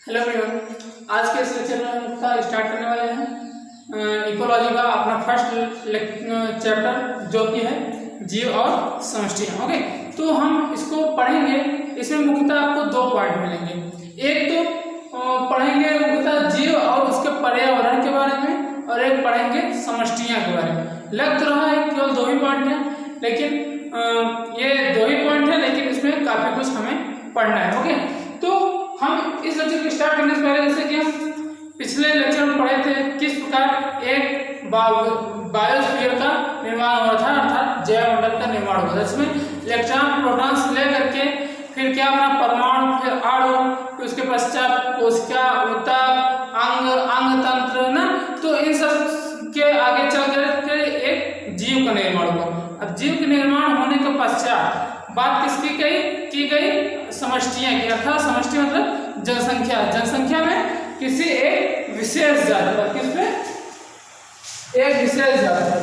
Hello everyone, आज के इस लेक्चर में हम स्टार्ट करने वाले हैं इकोलॉजी का अपना फर्स्ट चैप्टर जो कि है जीव और समष्टियाँ। ओके, तो हम इसको पढ़ेंगे। इसमें मुख्यतः आपको दो पॉइंट मिलेंगे। एक तो पढ़ेंगे मुख्यतः जीव और उसके पर्यावरण के बारे में, और एक पढ़ेंगे समष्टियाँ के बारे में। लग तो रहा है केवल दो ही पॉइंट हैं, लेकिन ये दो ही पॉइंट है, लेकिन इसमें काफ़ी कुछ हमें पढ़ना है। ओके, तो हम इस लेक्चर को स्टार्ट करने से पहले, जैसे कि हम पिछले लेक्चर में पढ़े थे किस प्रकार एक बायोस्फीयर का निर्माण हुआ था, अर्थात जैव मंडल का निर्माण हुआ था, जिसमें इलेक्ट्रॉन प्रोटॉन से लेकर के फिर क्या अपना परमाणु, फिर अणु, फिर उसके पश्चात कोशिका, ऊतक, अंग तंत्र ना, तो इन सब के आगे चल कर एक जीव का निर्माण हुआ। अब जीव के निर्माण होने के पश्चात बात किसकी की गई? समष्टियाँ की। अर्थात समष्टि मतलब जनसंख्या। जनसंख्या में किसी एक विशेष जाति पर, किस पे? एक विशेष जाति पर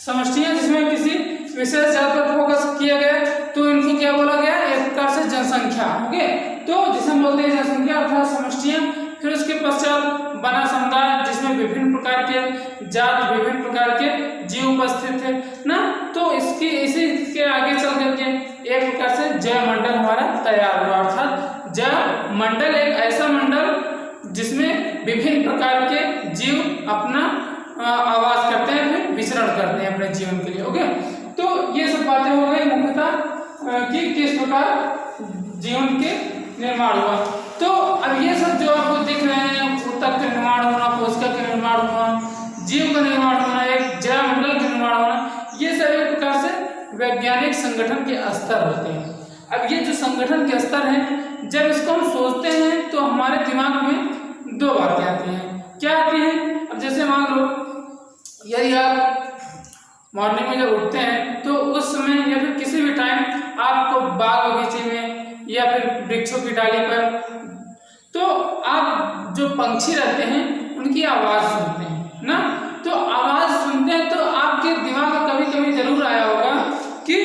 समष्टियाँ, जिसमें किसी विशेष जाति पर फोकस किया गया, तो इनको क्या बोला गया? एक प्रकार से जनसंख्या। ओके, तो जिसे हम बोलते हैं जनसंख्या अर्थात समष्टियाँ। फिर उसके पश्चात बना समुदाय, जिसमें विभिन्न प्रकार के जात, विभिन्न प्रकार के जीव उपस्थित थे ना, तो इसी के आगे चल करके एक प्रकार से जैव मंडल हमारा तैयार हुआ। अर्थात जैव मंडल एक ऐसा मंडल जिसमें विभिन्न प्रकार के जीव अपना आवास करते हैं, फिर विचरण करते हैं अपने जीवन के लिए। ओके, तो ये सब बातें हो गई मुख्यतः कि किस प्रकार जीवन के निर्माण हुआ। तो अब ये सब जो आपको दिख रहे हैं, ऊतक का निर्माण होना, कोशिका का निर्माण होना, जीव का निर्माण होना, एक जैव मंडल का निर्माण होना, ये सब एक प्रकार से वैज्ञानिक संगठन के स्तर होते हैं। अब ये जो संगठन के स्तर हैं, जब इसको हम सोचते हैं तो हमारे दिमाग में दो बातें आती हैं। क्या आती हैं? अब जैसे मान लो यदि आप मॉर्निंग में जब उठते हैं तो उस समय या फिर किसी भी टाइम आपको बाग बगीचे में या फिर वृक्षों की डाली पर, तो आप जो पंछी रहते हैं उनकी आवाज़ सुनते हैं ना, तो आवाज़ सुनते हैं तो आपके दिमाग में कभी कभी जरूर आया होगा कि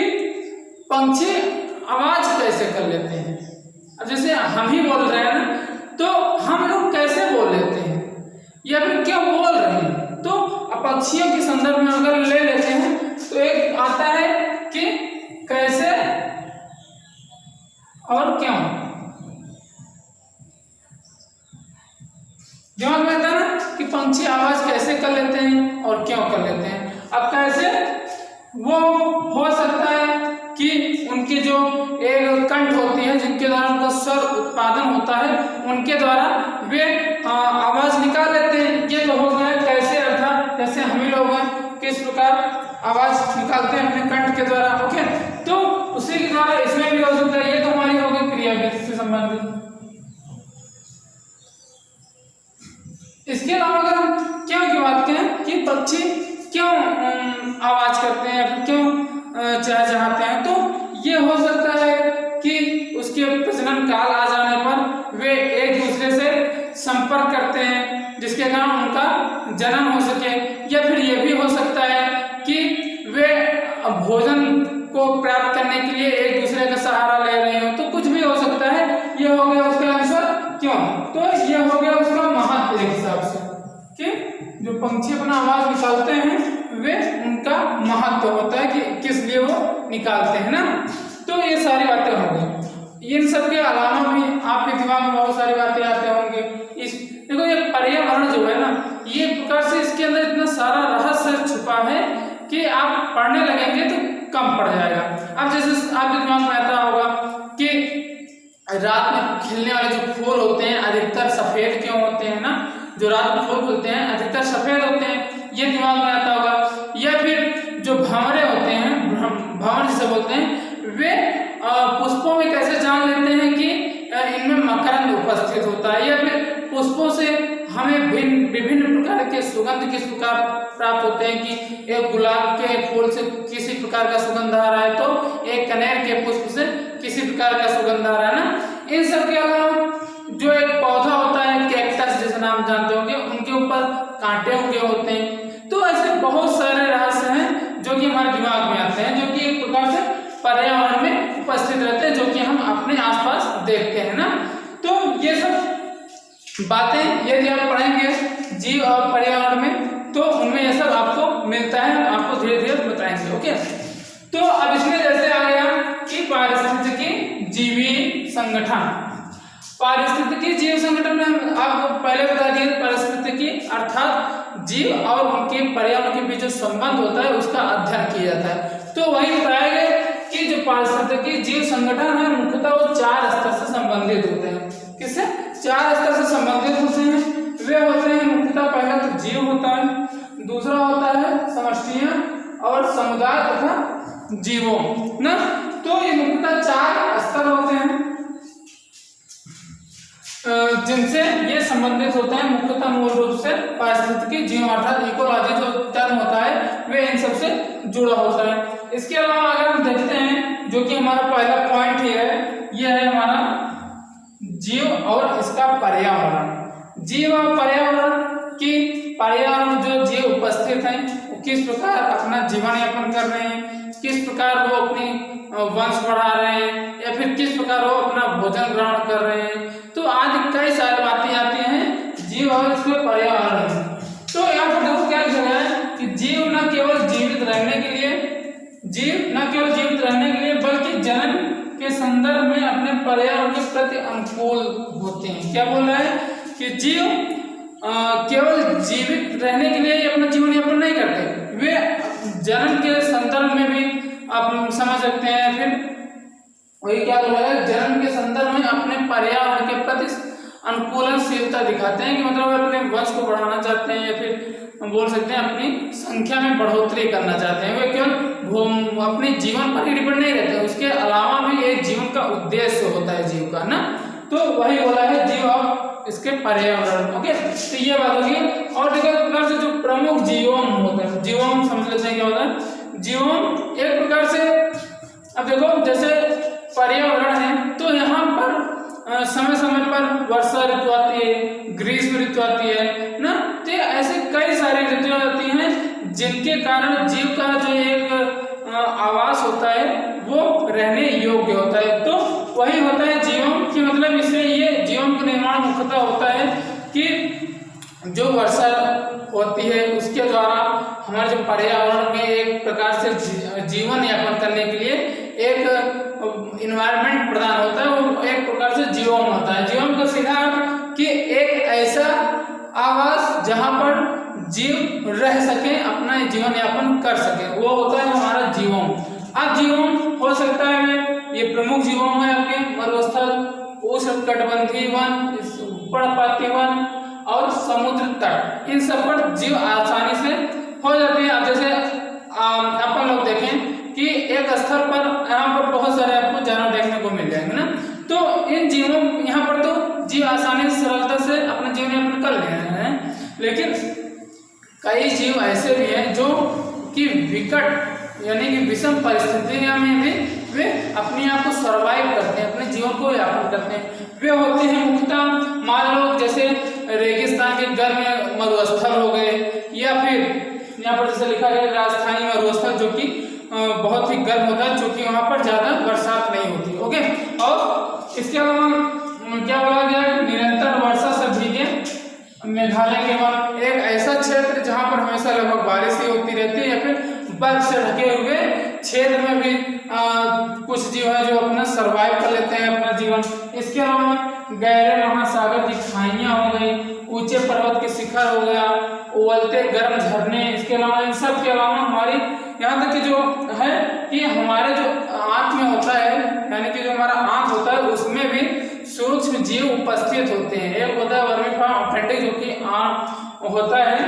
पंछी आवाज़ कैसे कर लेते हैं। अब जैसे हम ही बोल रहे हैं ना, तो हम लोग कैसे बोल लेते हैं या फिर क्यों बोल रहे हैं? तो पक्षियों के संदर्भ में अगर ले लेते हैं तो एक आता है कि कैसे और क्यों। दिमाग में आता है ना कि पंछी आवाज कैसे कर लेते हैं और क्यों कर लेते हैं। अब कैसे वो हो सकता है कि उनकी जो एक कंठ होती है, जिनके द्वारा उनका स्वर उत्पादन होता है, उनके द्वारा वे आवाज निकाल लेते हैं। ये तो हो गया कैसे, अर्थात जैसे हम ही लोग हैं किस प्रकार आवाज निकालते हैं अपने कंठ के द्वारा। ओके, तो उसी के द्वारा इसमें भी हो सकता है। ये तो हमारी हो गई क्रिया से संबंधित। इसके अलावा अगर हम क्यों की बात करें कि पक्षी क्यों आवाज करते हैं, फिर क्यों चहचहाते हैं, तो ये हो सकता है कि उसके प्रजनन काल आ जाने पर वे एक दूसरे से संपर्क करते हैं, जिसके कारण उनका जन्म हो सके। या फिर ये भी हो सकता है कि वे भोजन को प्राप्त करने के लिए एक दूसरे का सहारा ले रहे हो, तो कुछ भी हो सकता है। ये हो गया उसका आंसर क्यों। तो ये हो गया उसका महत्व के हिसाब से कि जो पंछी अपना आवाज निकालते हैं वे उनका महत्व होता है कि किस लिए वो निकालते हैं ना। तो ये सारी बातें हो गई। इन सब के अलावा भी आपके दिमाग में बहुत सारी बातें आते होंगे। इस देखो, ये पर्यावरण जो है ना, ये प्रकार से इसके अंदर इतना सारा रहस्य छुपा है कि आप पढ़ने लगेंगे तो कम पड़ जाएगा। अब जैसे आपके दिमाग में आता होगा कि रात में खिलने वाले जो फूल होते हैं अधिकतर सफेद क्यों होते हैं ना, जो रात में फूल खुलते हैं अधिकतर सफेद होते हैं, ये दिमाग में आता होगा। या फिर जो भंवरे होते हैं, भंवर जिसे बोलते हैं, वे पुष्पों में कैसे जान लेते हैं कि इनमें मकरंद उपस्थित होता है। या फिर पुष्पों से हमें विभिन्न प्रकार के सुगंध किस प्रकार प्राप्त होते हैं कि एक गुलाब के फूल से किसी प्रकार का सुगंध आ रहा है, तो एक कनेर के पुष्प से किसी प्रकार का सुगंध आ रहा है ना। इन सब के अलावा जो एक पौधा होता है कैक्टस, जैसे नाम जानते होंगे, उनके ऊपर कांटे उगे होते हैं। तो ऐसे बहुत सारे रहस्य हैं जो कि हमारे दिमाग में आते हैं, जो कि एक प्रकार से पर्यावरण में उपस्थित रहते हैं, जो कि देखते हैं ना। तो ये सब बातें यदि आप पढ़ेंगे जीव और पर्यावरण में तो उनमें ये सब आपको मिलता है, आपको धीरे धीरे बताएंगे। ओके, तो अब इसमें जैसे आ गया कि पारिस्थितिकी जीवी संगठन। पारिस्थितिकी जीव संगठन में आपको पहले बता दिए पारिस्थितिकी अर्थात जीव और उनके पर्यावरण के बीच जो संबंध होता है उसका अध्ययन किया जाता है। तो वही बताया गया कि जो पारिस्थितिकी जीव संगठन है मुख्यतः वो 4 स्तर से संबंधित होते हैं। किससे? 4 स्तर से संबंधित होते हैं। वे होते हैं मुख्यतः पहला तो जीव होता है, दूसरा होता है समष्टियां और समुदाय तथा जीवों ना। तो ये मुख्यतः 4 स्तर होते हैं जिनसे ये संबंधित होते हैं। मुख्यतः मूल रूप से पारिस्थितिकी जीव अर्थात इकोलॉजी जो टर्म होता है वे इन सबसे जुड़ा होता है। इसके अलावा अगर हम देखते हैं जो कि हमारा पहला पॉइंट ही है, यह है हमारा जीव और इसका पर्यावरण। जीव और पर्यावरण की पर्यावरण जो जीव उपस्थित हैं वो किस प्रकार अपना जीवन यापन कर रहे हैं, किस प्रकार वो अपनी वंश बढ़ा रहे हैं या फिर किस प्रकार वो अपना भोजन ग्रहण कर रहे हैं। तो आज कई सारी बातें आती हैं जीव और इसके पर्यावरण। तो यहाँ पर देखो क्या लिखा गया है कि जीव न केवल जीवित रहने के लिए बल्कि जन्म के संदर्भ में अपने पर्यावरण के प्रति अनुकूल होते हैं। क्या बोल रहा है कि जीव केवल जीवित रहने के लिए अपना जीवन यापन नहीं करते, वे जन्म के संदर्भ में भी आप समझ सकते हैं। फिर वही क्या बोला है, जन्म के संदर्भ में अपने पर्यावरण के प्रति अनुकूलनशीलता दिखाते हैं कि मतलब वे अपने वंश को बढ़ाना चाहते हैं या फिर बोल सकते हैं अपनी संख्या में बढ़ोतरी करना चाहते हैं। वे केवल अपने जीवन पर ही डिपेंड नहीं रहते, उसके अलावा भी एक जीवन का उद्देश्य होता है जीव का ना। तो वही बोला है जीव और इसके पर्यावरण। ओके, तो ये बात होगी। और देखो प्रकार से जो प्रमुख जीवोम होते हैं, जीवोम समझ लेते हैं क्या होता है। जीवोम एक प्रकार से अब देखो जैसे पर्यावरण है तो यहाँ पर समय समय पर वर्षा ऋतु आती है, ग्रीष्म ऋतु आती है ना। तो ऐसे कई सारी ऋतुएं आती हैं जिनके कारण जीव का जो एक आवास होता है वो रहने योग्य होता है। तो वही होता है जीवों की, मतलब इससे ये जीवों का निर्माण मुख्यतः होता है कि जो वर्षा होती है उसके द्वारा हमारे जो पर्यावरण में एक प्रकार से जीवन यापन करने के लिए एक इन्वायरमेंट प्रदान होता है, वो एक प्रकार से जीवोम होता है। जीवोम का सीधा कि एक ऐसा आवास जहां पर जीव रह सके, अपना जीवन यापन कर सके, वो होता है हमारा जीवोम। अब जीवोम हो सकता है ये प्रमुख जीवोम है आपके मरुस्थल, उष्णकटिबंधीय वन, पर्णपाती वन और समुद्र तट, इन सब पर जीव आसानी से हो जाती है। अब जैसे अपन लोग देखें कि एक स्तर पर यहाँ पर बहुत सारे आपको जानवर देखने को मिल जाएंगे ना। तो इन जीवों यहाँ पर तो जीव आसानी से सरलता से अपना जीवन यापन कर ले रहे हैं, लेकिन कई जीव ऐसे भी हैं जो कि विकट यानी कि विषम परिस्थितियों में भी वे अपने आप को सर्वाइव करते हैं, अपने जीवन को यापन करते हैं। वे होते हैं मुख्यतः मान लो जैसे रेगिस्तान के गर्म मरुस्थल हो गए, या फिर यहाँ पर जैसे लिखा गया राजस्थानी मरुस्थल जो कि बहुत ही गर्म होता है, क्योंकि वहाँ पर ज्यादा बरसात नहीं होती। ओके, और इसके अलावा क्या बोला गया, निरंतर वर्षा से भीगे मेघालय के वन, एक ऐसा क्षेत्र जहाँ पर हमेशा लगभग बारिश ही होती रहती है, या फिर बर्फ से ढके हुए क्षेत्र में भी कुछ जीव है जो अपना सर्वाइव कर लेते हैं अपना जीवन। इसके अलावा गहरे महासागर की खाइयां हो गई, ऊंचे पर्वत के शिखर हो गया, उबलते गर्म झरने, इसके अलावा इन सब के अलावा हमारी यहाँ तक कि जो है कि हमारे जो आँख में होता है, यानी कि जो हमारा आँख होता है उसमें भी सूक्ष्म जीव उपस्थित होते हैं। एक होता है वर्मीफॉर्म अपेंडिक्स जो कि आँख होता है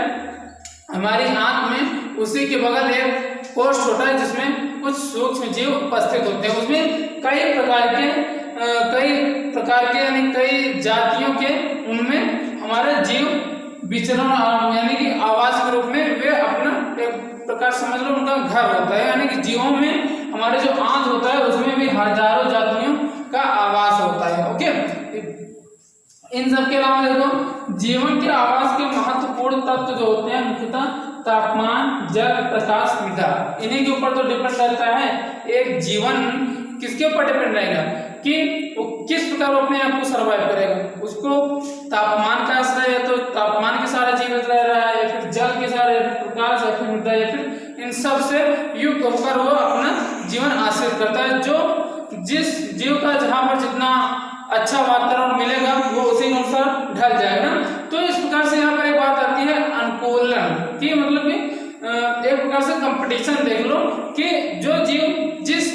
हमारी आँख में, उसी के बगल एक कोष्ठ होता है जिसमें कुछ सूक्ष्म जीव उपस्थित होते हैं। उसमें कई प्रकार के यानी कई जातियों के उनमें हमारे जीव विचरण यानी कि आवास के रूप में वे अपना एक प्रकार समझ लो उनका घर होता है। यानी कि जीवों में हमारे जो आंत होता है उसमें भी हजारों जातियों का आवास होता है। ओके, इन सब के अलावा देखो जीवन के आवास के महत्वपूर्ण तत्व जो होते हैं मुख्यतः तापमान, जल, प्रकाश, मृदा, इन्हीं के ऊपर तो डिपेंड रहता है। एक जीवन किसके ऊपर डिपेंड रहेगा, कि वो किस प्रकार वो अपने आप को सर्वाइव करेगा। उसको तापमान का आश्रय है तो तापमान के सहारे जीवित रह रहा है, या फिर जल के सहारे, या फिर प्रकाश, या फिर मृदा, या फिर इन सब से युक्त होकर वो अपना जीवन आश्रित करता है। जो जिस जीव का जहाँ पर जितना अच्छा वातावरण मिलेगा वो उसी के अनुसार ढल जाएगा ना। तो इस प्रकार से यहाँ पर एक बात आती है अनुकूलन की, मतलब कि एक प्रकार से कंपटीशन देख लो कि जो जीव जिस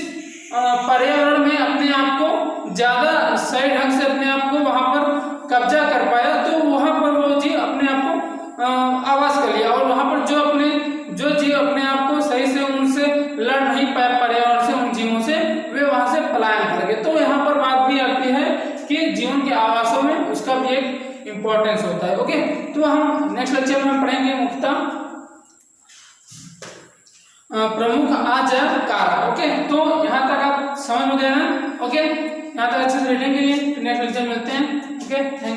पर्यावरण में अपने आप को ज्यादा सही ढंग से अपने आप को वहां पर कब्जा कर पाया, तो वहां पर वो जीव अपने आप को आवास कर लिया, और वहां पर जो जीव अपने आप को सही से उनसे लड़ नहीं पाए पर्यावरण से, उन जीवों से, वे वहां से पलायन कर गए। तो यहाँ पर बात भी आती है कि जीवन के आवासों में उसका भी एक इंपॉर्टेंस होता है। ओके, तो हम नेक्स्ट लेक्चर में पढ़ेंगे मुख्यतः प्रमुख आज्ञा कारक। ओके, तो यहाँ तक आप समझ में गए ना। ओके, यहाँ तक अच्छे से रीडिंग के लिए नेक्स्ट लेक्चर मिलते हैं। Okay, thank you.